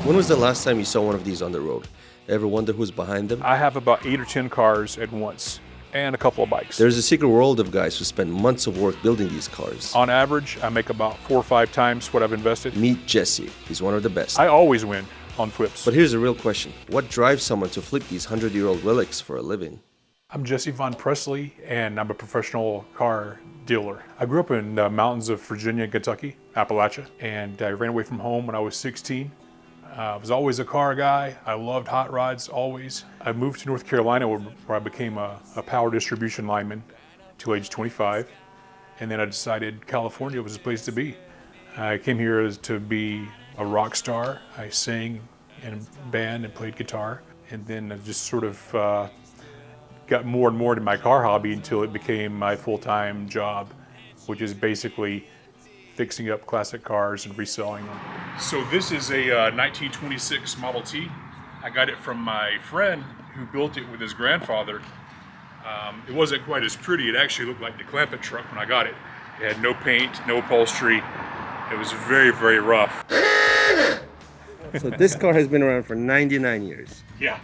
When was the last time you saw one of these on the road? Ever wonder who's behind them? I have about 8 or 10 cars at once and a couple of bikes. There's a secret world of guys who spend months of work building these cars. On average, I make about 4 or 5 times what I've invested. Meet Jesse. He's one of the best. I always win on flips. But here's a real question. What drives someone to flip these 100-year-old relics for a living? I'm Jesse Von Presley, and I'm a professional car dealer. I grew up in the mountains of Virginia and Kentucky, Appalachia, and I ran away from home when I was 16. I was always a car guy. I loved hot rods, always. I moved to North Carolina where I became a power distribution lineman till age 25. And then I decided California was the place to be. I came here to be a rock star. I sang in a band and played guitar. And then I just sort of got more and more into my car hobby until it became my full-time job, which is basically fixing up classic cars and reselling them. So this is a 1926 Model T. I got it from my friend who built it with his grandfather. It wasn't quite as pretty. It actually looked like the Clampett truck when I got it. It had no paint, no upholstery. It was very, very rough. So this car has been around for 99 years. Yeah.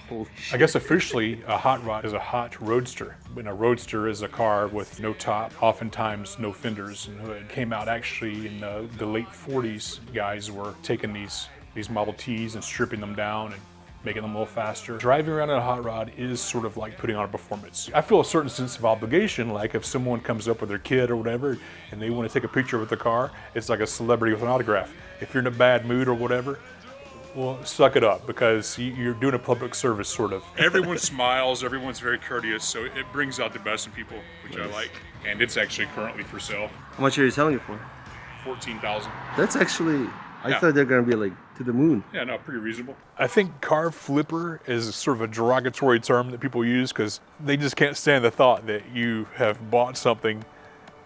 Holy shit. I guess officially a hot rod is a hot roadster. And a roadster is a car with no top, oftentimes no fenders and hood. Came out actually in the late 40s. Guys were taking these Model Ts and stripping them down and making them a little faster. Driving around in a hot rod is sort of like putting on a performance. I feel a certain sense of obligation, like if someone comes up with their kid or whatever and they want to take a picture with the car, it's like a celebrity with an autograph. If you're in a bad mood or whatever, well, suck it up, because you're doing a public service, sort of. Everyone smiles, everyone's very courteous, so it brings out the best in people, which I like. And it's actually currently for sale. How much are you selling it for? $14,000. That's actually, I Yeah. thought they're gonna be like to the moon. Yeah, no, pretty reasonable. I think car flipper is sort of a derogatory term that people use because they just can't stand the thought that you have bought something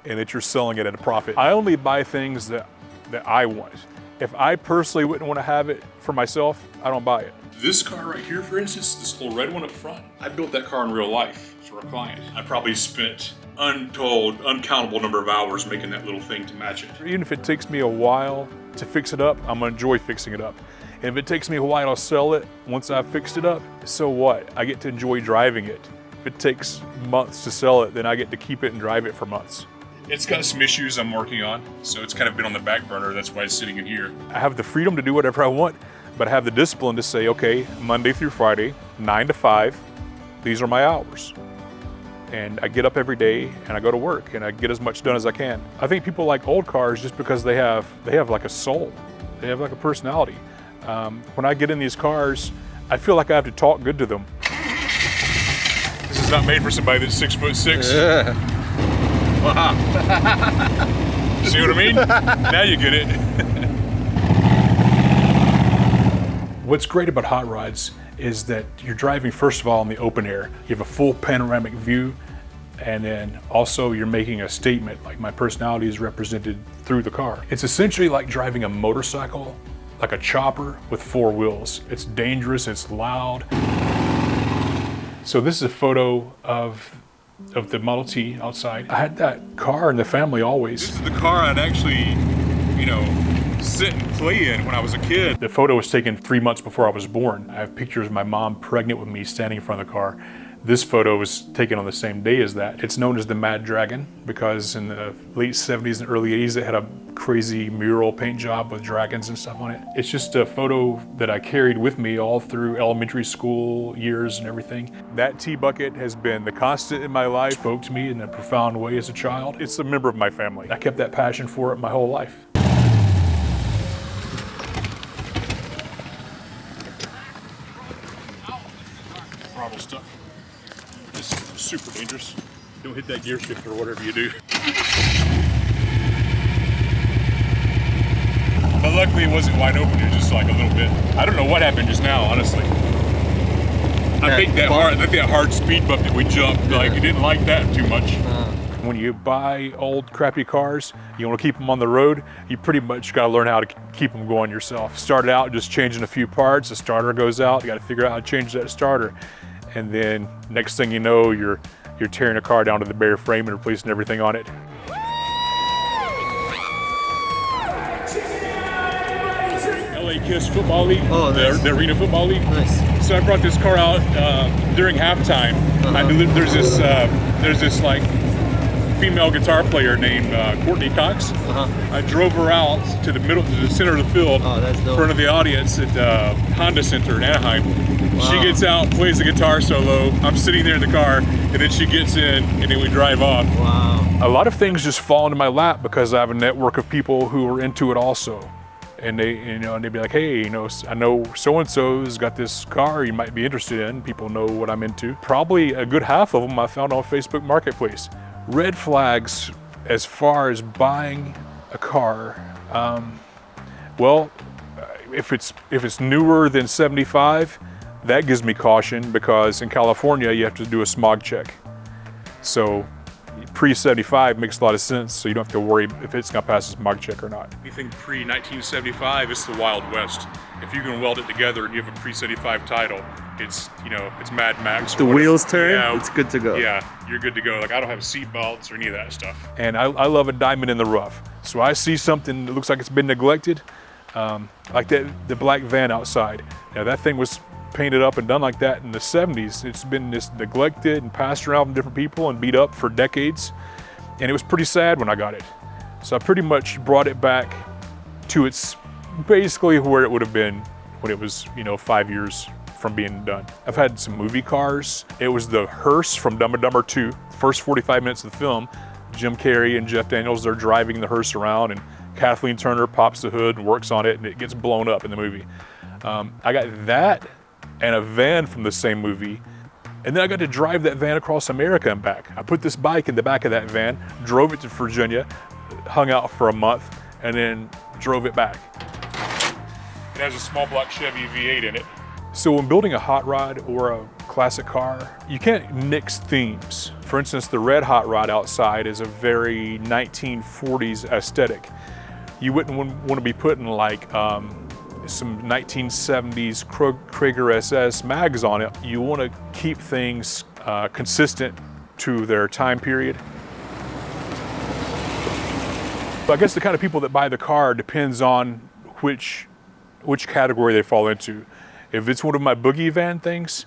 and that you're selling it at a profit. I only buy things that I want. If I personally wouldn't want to have it for myself, I don't buy it. This car right here, for instance, this little red one up front, I built that car in real life for a client. I probably spent uncountable number of hours making that little thing to match it. Even if it takes me a while to fix it up, I'm gonna enjoy fixing it up. And if it takes me a while to sell it, once I've fixed it up, so what? I get to enjoy driving it. If it takes months to sell it, then I get to keep it and drive it for months. It's got some issues I'm working on, so it's kind of been on the back burner. That's why it's sitting in here. I have the freedom to do whatever I want, but I have the discipline to say, okay, Monday through Friday, 9 to 5, these are my hours. And I get up every day and I go to work and I get as much done as I can. I think people like old cars just because they have like a soul. They have like a personality. When I get in these cars, I feel like I have to talk good to them. This is not made for somebody that's 6'6". Yeah. Wow. See what I mean? Now you get it. What's great about hot rods is that you're driving, first of all, in the open air. You have a full panoramic view, and then also you're making a statement, like my personality is represented through the car. It's essentially like driving a motorcycle, like a chopper with 4 wheels. It's dangerous, it's loud. So this is a photo of the Model T outside. I had that car in the family always. This is the car I'd actually, sit and play in when I was a kid. The photo was taken 3 months before I was born. I have pictures of my mom pregnant with me standing in front of the car. This photo was taken on the same day as that. It's known as the Mad Dragon because in the late 70s and early 80s, it had a crazy mural paint job with dragons and stuff on it. It's just a photo that I carried with me all through elementary school years and everything. That tea bucket has been the constant in my life. It spoke to me in a profound way as a child. It's a member of my family. I kept that passion for it my whole life. Throttle stuck. It's super dangerous. Don't hit that gear shift or whatever you do. But luckily it wasn't wide open, it was just like a little bit. I don't know what happened just now, honestly. I think that hard speed bump that we jumped, like you didn't like that too much. When you buy old crappy cars, you want to keep them on the road, you pretty much got to learn how to keep them going yourself. Start out just changing a few parts, the starter goes out, you got to figure out how to change that starter. And then next thing you know, you're tearing a car down to the bare frame and replacing everything on it. Cincinnati Kiss Football League, Oh, nice. the Arena Football League. Nice. So I brought this car out during halftime. I knew there's this like female guitar player named Courtney Cox. I drove her out to the center of the field, that's dope. in front of the audience at Honda Center in Anaheim. Wow. She gets out, plays the guitar solo. I'm sitting there in the car, and then she gets in, and then we drive off. Wow. A lot of things just fall into my lap because I have a network of people who are into it also. And they'd be like, hey, I know so-and-so's got this car you might be interested in. People know what I'm into. Probably a good half of them I found on Facebook Marketplace. Red flags as far as buying a car. Well, if it's newer than 75, that gives me caution because in California you have to do a smog check. So pre-75 makes a lot of sense, so you don't have to worry if it's gonna pass a smog check or not. Anything pre-1975, it's the Wild West. If you can weld it together and you have a pre-75 title, it's Mad Max. The wheels turn, it's good to go. Yeah, you're good to go. Like I don't have seat belts or any of that stuff. And I love a diamond in the rough. So I see something that looks like it's been neglected, like the black van outside. Now that thing was painted up and done like that in the 70s. It's been just neglected and passed around from different people and beat up for decades. And it was pretty sad when I got it. So I pretty much brought it back to its basically where it would have been when it was, 5 years from being done. I've had some movie cars. It was the hearse from Dumb and Dumber 2. The first 45 minutes of the film, Jim Carrey and Jeff Daniels, they're driving the hearse around and Kathleen Turner pops the hood and works on it and it gets blown up in the movie. I got that and a van from the same movie. And then I got to drive that van across America and back. I put this bike in the back of that van, drove it to Virginia, hung out for a month, and then drove it back. It has a small block Chevy V8 in it. So when building a hot rod or a classic car, you can't mix themes. For instance, the red hot rod outside is a very 1940s aesthetic. You wouldn't want to be putting like some 1970s Krager SS mags on it. You want to keep things consistent to their time period. But I guess the kind of people that buy the car depends on which category they fall into. If it's one of my boogie van things,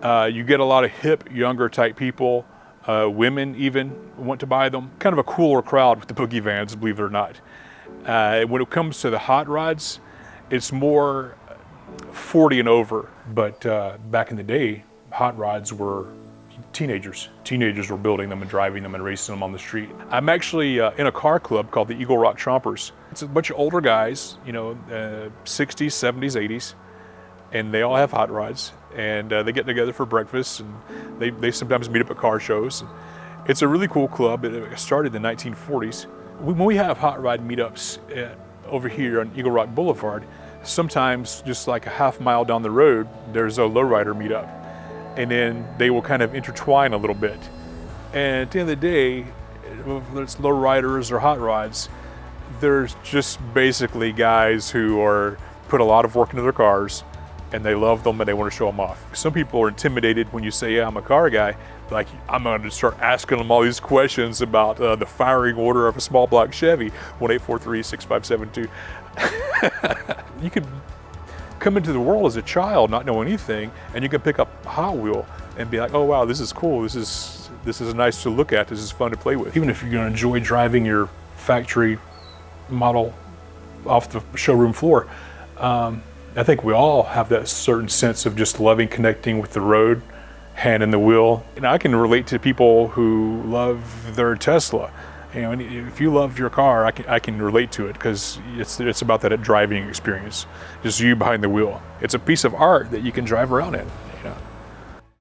you get a lot of hip, younger type people, women even want to buy them. Kind of a cooler crowd with the boogie vans, believe it or not. When it comes to the hot rods, it's more 40 and over, but back in the day, hot rods were teenagers. Teenagers were building them and driving them and racing them on the street. I'm actually in a car club called the Eagle Rock Trompers. It's a bunch of older guys, 60s, 70s, 80s, and they all have hot rods, and they get together for breakfast, and they sometimes meet up at car shows. It's a really cool club. It started in the 1940s. When we have hot rod meetups over here on Eagle Rock Boulevard, sometimes just like a half mile down the road, there's a lowrider meetup. And then they will kind of intertwine a little bit. And at the end of the day, whether it's lowriders or hot rods, there's just basically guys who put a lot of work into their cars and they love them and they want to show them off. Some people are intimidated when you say, yeah, I'm a car guy. Like, I'm going to start asking them all these questions about the firing order of a small block Chevy, 1-843-6572. You could come into the world as a child not knowing anything, and you can pick up a Hot Wheel and be like, oh wow, this is cool, this is nice to look at, this is fun to play with. Even if you're going to enjoy driving your factory model off the showroom floor, I think we all have that certain sense of just loving connecting with the road, hand in the wheel. And I can relate to people who love their Tesla. If you love your car, I can relate to it because it's about that driving experience, just you behind the wheel. It's a piece of art that you can drive around in.